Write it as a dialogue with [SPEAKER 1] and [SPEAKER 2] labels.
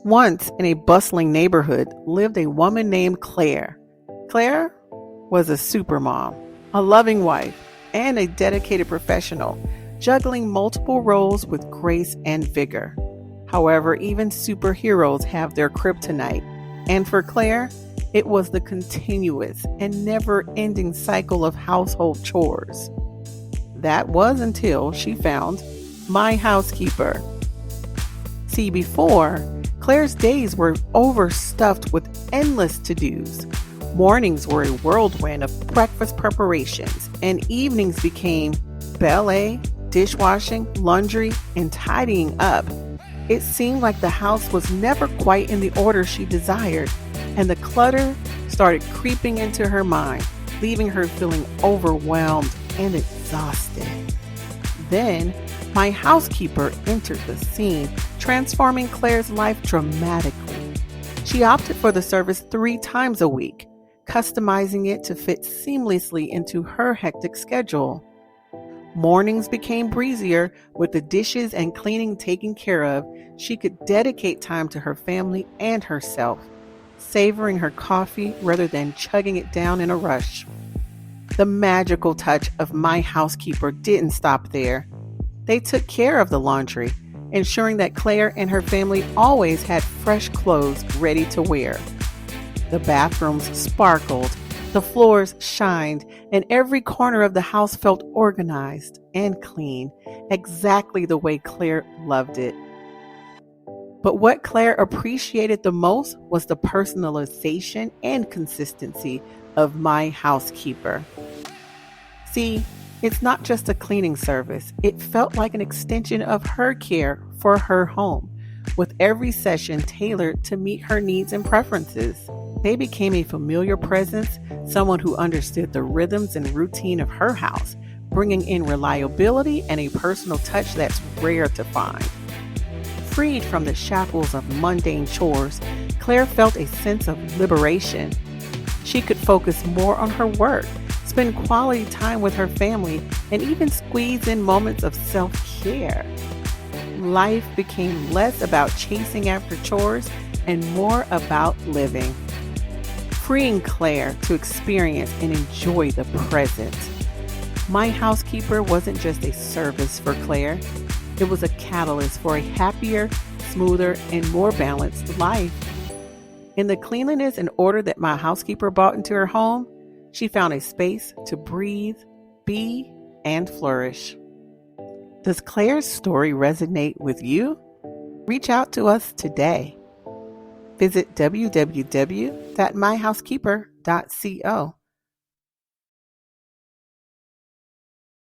[SPEAKER 1] Once in a bustling neighborhood lived a woman named Claire. Claire was a supermom, a loving wife, and a dedicated professional, juggling multiple roles with grace and vigor. However, even superheroes have their kryptonite, and for Claire, it was the continuous and never-ending cycle of household chores. That was until she found MyHousekeeper. See, before, Claire's days were overstuffed with endless to-dos. Mornings were a whirlwind of breakfast preparations, and evenings became ballet, dishwashing, laundry, and tidying up. It seemed like the house was never quite in the order she desired, and the clutter started creeping into her mind, leaving her feeling overwhelmed and exhausted. Then, my housekeeper entered the scene, transforming Claire's life dramatically. She opted for the service 3 times a week, customizing it to fit seamlessly into her hectic schedule. Mornings became breezier. With the dishes and cleaning taken care of, she could dedicate time to her family and herself, savoring her coffee rather than chugging it down in a rush. The magical touch of My Housekeeper didn't stop there. They took care of the laundry, ensuring that Claire and her family always had fresh clothes ready to wear. The bathrooms sparkled, the floors shined, and every corner of the house felt organized and clean, exactly the way Claire loved it. But what Claire appreciated the most was the personalization and consistency of My Housekeeper. See, it's not just a cleaning service. It felt like an extension of her care for her home, with every session tailored to meet her needs and preferences. They became a familiar presence, someone who understood the rhythms and routine of her house, bringing in reliability and a personal touch that's rare to find. Freed from the shackles of mundane chores, Claire felt a sense of liberation. She could focus more on her work, spend quality time with her family, and even squeeze in moments of self-care. Life became less about chasing after chores and more about living, freeing Claire to experience and enjoy the present. My Housekeeper wasn't just a service for Claire. It was a catalyst for a happier, smoother, and more balanced life. In the cleanliness and order that My Housekeeper brought into her home, she found a space to breathe, be, and flourish. Does Claire's story resonate with you? Reach out to us today. Visit www.myhousekeeper.co